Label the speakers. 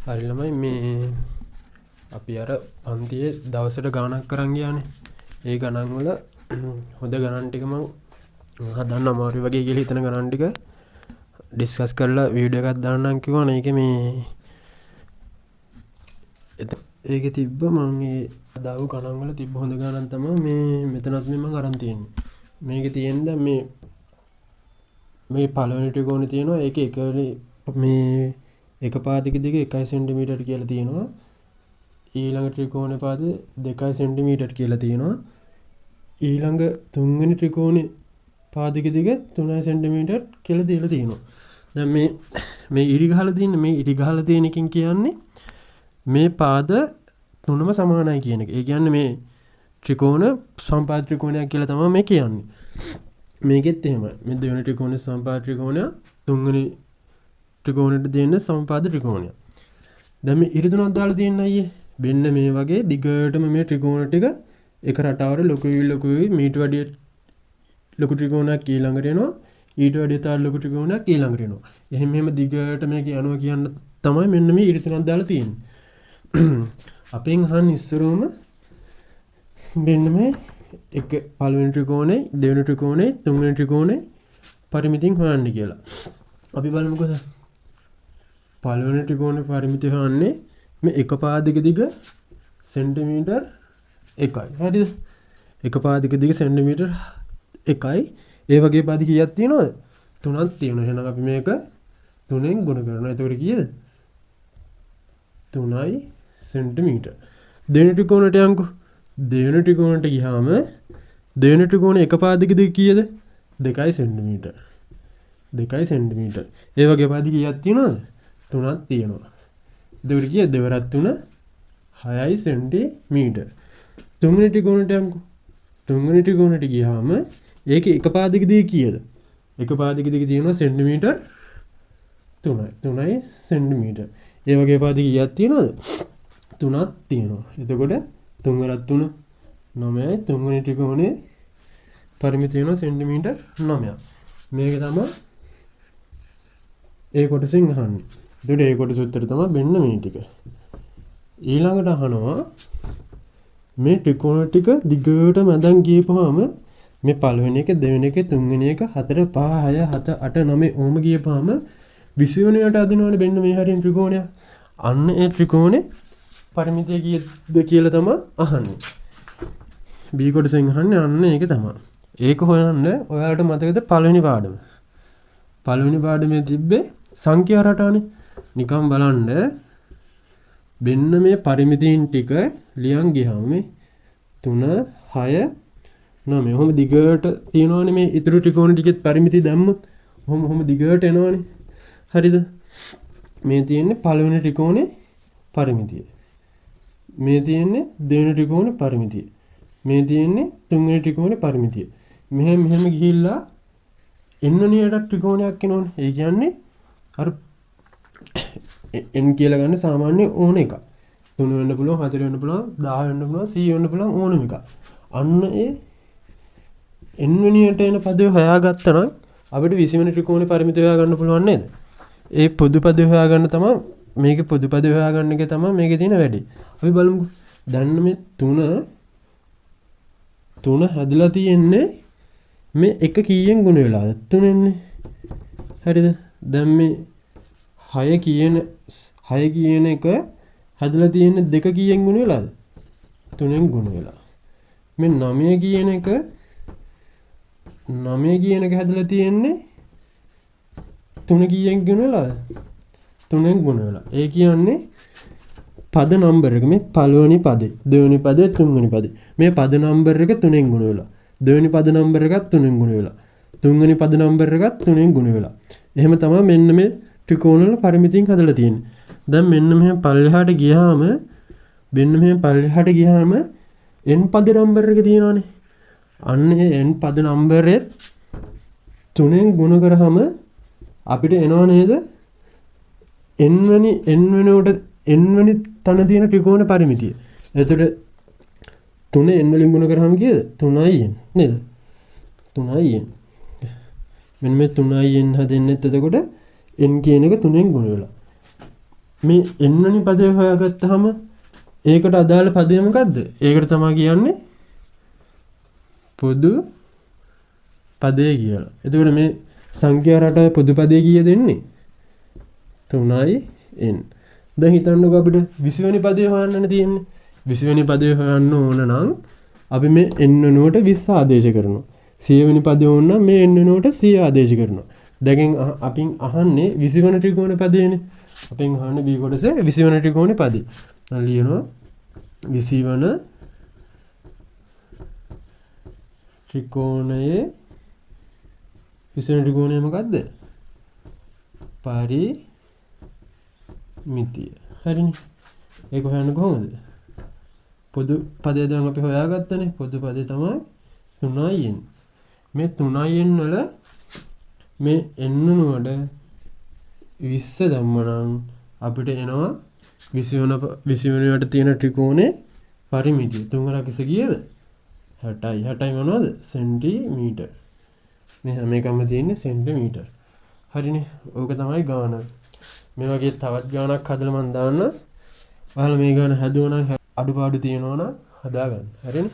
Speaker 1: හරි ළමයි මේ අපි අර පන්තියේ දවසට ගණනක් කරන් ගියානේ. ඒ ගණන් වල හොඳ ගණන් ටික මම හදන්න අමාරුයි වගේ කියලා හිතන ගණන් ටික ඩිස්කස් කරලා වීඩියෝ එකක් දාන්නම් කිව්වා නේ. ඒකේ මේ ඒකේ තිබ්බ මම මේ දාපු ගණන් වල තිබ්බ හොඳ ගණන් තමයි මේ මෙතනත් මම අරන් තියෙන්නේ. මේකේ තියෙන දැන් මේ පළවෙනි ත්‍රිකෝණේ තියෙනවා. ඒකේ මේ එක පාදක දිග 1 සෙන්ටිමීටර් කියලා තියෙනවා. ඊළඟ ත්‍රිකෝණේ පාද 2 සෙන්ටිමීටර් කියලා තියෙනවා. ඊළඟ තුන්වෙනි ත්‍රිකෝණේ පාදක දිග 3 සෙන්ටිමීටර් කියලා දීලා තියෙනවා. දැන් මේ ඉරි ගහලා තියෙන එකකින් කියන්නේ මේ පාද තුනම සමානයි කියන එක. ඒ කියන්නේ මේ ත්‍රිකෝණ සමපාද ත්‍රිකෝණයක් කියලා තමයි මේ කියන්නේ. මේකෙත් එහෙමයි. මේ දෙවෙනි ත්‍රිකෝණේ සමපාද ත්‍රිකෝණය, තුන්වෙනි ත්‍රිකෝණයට දෙන්න සමපාද ත්‍රිකෝණය. දැන් මේ ඉරි තුනක් දාලා තියෙන අයියේ. මෙන්න මේ වගේ දිගටම මේ ත්‍රිකෝණ ටික එක රටාවට ලොකුයි මීට වැඩිය ලොකු ත්‍රිකෝණයක් ඊළඟට එනවා. ඊට වැඩිය තව ලොකු ත්‍රිකෝණයක් ඊළඟට එනවා. එහෙම දිගට මේක යනවා කියන්න තමයි මෙන්න මේ ඉරි තුනක් දාලා තියෙන්නේ. අපෙන් අහන්න ඉස්සරවම මෙන්න මේ එක පළවෙනි ත්‍රිකෝණේ, දෙවෙනි ත්‍රිකෝණේ, තුන්වෙනි ත්‍රිකෝණේ පරිමිතින් හොයන්න කියලා. අපි බලමුකෝ. පළවෙනි ත්‍රිකෝණේ පරිමිතිය හොයන්නේ මේ එක පාදක දිග සෙන්ටිමීටර් 1යි. හරිද? එක පාදක දිග සෙන්ටිමීටර් 1යි. ඒ වගේ පාද කීයක් තියෙනවද? 3ක් තියෙනවා. එහෙනම් අපි මේක 3ෙන් ගුණ කරනවා. එතකොට කීයද? 3යි සෙන්ටිමීටර්. දෙවෙනි ත්‍රිකෝණයට යන්කෝ. දෙවෙනි ත්‍රිකෝණයට ගියාම දෙවෙනි ත්‍රිකෝණේ එක පාදක දිග කීයද? 2යි සෙන්ටිමීටර්. 2යි සෙන්ටිමීටර්. ඒ වගේ පාද කීයක් තියෙනවද? 3ක් තියෙනවා. එතකොට කීයද? 2 වරක් 3 6යි සෙන්ටිමීටර්. තුන්වෙනි ත්‍රිකෝණයට යන්කෝ. තුන්වෙනි ත්‍රිකෝණයට ගියාම ඒකේ එක පාදක දිග කීයද? එක පාදක දිග තියෙනවා සෙන්ටිමීටර් 3යි. 3යි සෙන්ටිමීටර්. ඒ වගේ පාද කීයක් තියෙනවද? 3ක් තියෙනවා. එතකොට 3 වරක් 3 9යි. තුන්වෙනි ත්‍රිකෝණේ පරිමිතිය වෙනවා සෙන්ටිමීටර් 9ක්. මේක තමයි ඒ කොටසෙන් අහන්නේ. එතකොට ඒ කොටස උත්තර තමයි මෙන්න මේ ටික. ඊළඟට අහනවා මේ ත්‍රිකෝණ ටික දිගට මැදන් ගියපුවාම මේ පළවෙනි එක, දෙවෙනි එක, තුන්වෙනි එක, 4 5 6 7 8 9 ඕම ගියපුවාම 20 වෙනියට අදිනවනේ මෙන්න මේ හරියන ත්‍රිකෝණයක්. අන්න ඒ ත්‍රිකෝණේ පරිමිතිය කීයද කියලා තමයි අහන්නේ. B කොටසෙන් අහන්නේ අන්න ඒක තමයි. ඒක හොයන්න ඔයාලට මතකද පළවෙනි පාඩම? පළවෙනි පාඩමේ තිබ්බේ සංඛ්‍යා රටානේ. නිකන් බලන්න මෙන්න මේ පරිමිතීන් ටික ලියන් ගියාම මේ 3 6 9 ඔහොම දිගට තියෙනවනේ මේ ඉතුරු ත්‍රිකෝණ ටිකෙත් පරිමිති දැම්මොත් ඔහොම දිගට එනවනේ. හරිද? මේ තියෙන්නේ පළවෙනි ත්‍රිකෝණේ පරිමිතිය. මේ තියෙන්නේ දෙවෙනි ත්‍රිකෝණේ පරිමිතිය. මේ තියෙන්නේ තුන්වෙනි ත්‍රිකෝණේ පරිමිතිය. මෙහෙම ගිහිල්ලා n ත්‍රිකෝණයක් එනවනේ. ඒ කියන්නේ අර n කියලා ගන්න සාමාන්‍ය ඕන එක. 3 වෙන්න පුළුවන්, 4 වෙන්න පුළුවන්, 10 වෙන්න පුළුවන්, 100 වෙන්න පුළුවන් ඕනම එක. අන්න ඒ n වෙනියට එන පදේ හොයාගත්තා නම් අපිට 20 වෙනි ත්‍රිකෝණේ පරිමිතිය හොයාගන්න පුළුවන් නේද? ඒ පොදු පදේ හොයාගන්න තමයි මේකේ පොදු පදේ හොයාගන්න එක තමයි මේකේ තියෙන වැඩේ. අපි බලමුකෝ. දැන් මේ 3 හැදලා තියෙන්නේ මේ එක කීයෙන් ගුණ වෙලාද? 3න්නේ. හරිද? දැන් මේ 6 කියන එක හැදලා තියෙන්නේ 2 කීයෙන් ගුණ වෙලාද? 3ෙන් ගුණ වෙලා. මේ 9 කියන එක හැදලා තියෙන්නේ 3 කීයෙන් ගුණ වෙලාද? 3ෙන් ගුණ වෙලා. ඒ කියන්නේ පද නම්බර් එක මේ පළවෙනි පදේ, දෙවෙනි පදේ, තුන්වෙනි පදේ. මේ පද නම්බර් එක 3ෙන් ගුණ වෙලා. දෙවෙනි පද නම්බර් එකත් 3ෙන් ගුණ වෙලා. තුන්වෙනි පද නම්බර් එකත් 3ෙන් ගුණ වෙලා. එහෙම තමයි මෙන්න මේ ත්‍රිකෝණ වල පරිමිතින් හදලා තියෙන්නේ. දැන් මෙන්න මෙහෙම පල්ලෙහාට ගියාම n පද නම්බර් එක තියෙනවානේ. අන්න ඒ n පද නම්බරෙත් 3ෙන් ගුණ කරාම අපිට එනවා නේද? n වෙනි තන තියෙන ත්‍රිකෝණ පරිමිතිය. එතකොට 3 n වලින් ගුණ කරාම කීයද? 3i n නේද? 3i n. මෙන්න මේ 3i n හැදෙන්නේ එතකොට n කියන එක 3ෙන් ගුණ වෙලා. මේ n වෙනි පදේ හොයාගත්තාම ඒකට අදාළ පදය මොකද්ද? ඒකට තමයි කියන්නේ පොදු පදේ කියලා. එතකොට මේ සංඛ්‍යා රටාවේ පොදු පදේ කීයද එන්නේ? 3යි n. දැන් හිතන්නකෝ අපිට 20 වෙනි පදේ හොයන්නනේ තියෙන්නේ. 20 වෙනි පදේ හොයන්න ඕන නම් අපි මේ n වෙනුවට 20 ආදේශ කරනවා. 100 වෙනි පදේ ඕන නම් මේ n වෙනුවට 100 ආදේශ කරනවා. දැන් අපින් අහන්නේ 20 වෙනි ත්‍රිකෝණ පදේනේ. අපෙන් අහන්නේ b කොටසේ 20 වෙනි ත්‍රිකෝණේ පදේ. දැන් ලියනවා 20 වෙනි ත්‍රිකෝණයේ 20 වෙනි ත්‍රිකෝණය මොකද්ද? පරිමිතිය. හරිනේ. ඒක හොයන්නේ කොහොමද? පොදු පදේ දැන් අපි හොයාගත්තනේ. පොදු පදේ තමයි 3n. මේ 3n වල මේ n වෙනුවට 20 දැම්මනම් අපිට එනවා 20 වෙනිවට තියෙන ත්‍රිකෝණේ පරිමිතිය. 3 × කීයද? 60යි. 60යි මොනවද? සෙන්ටිමීටර්. මේ හැම එකම තියෙන්නේ සෙන්ටිමීටර්. හරිනේ. ඕක තමයි ගාන. මේ වගේ තවත් ගානක් හදලා මම දාන්න. ඔයාලා මේ ගාන හැදුවා නම් අඩුපාඩු තියෙනවා නම් හදාගන්න. හරිනේ.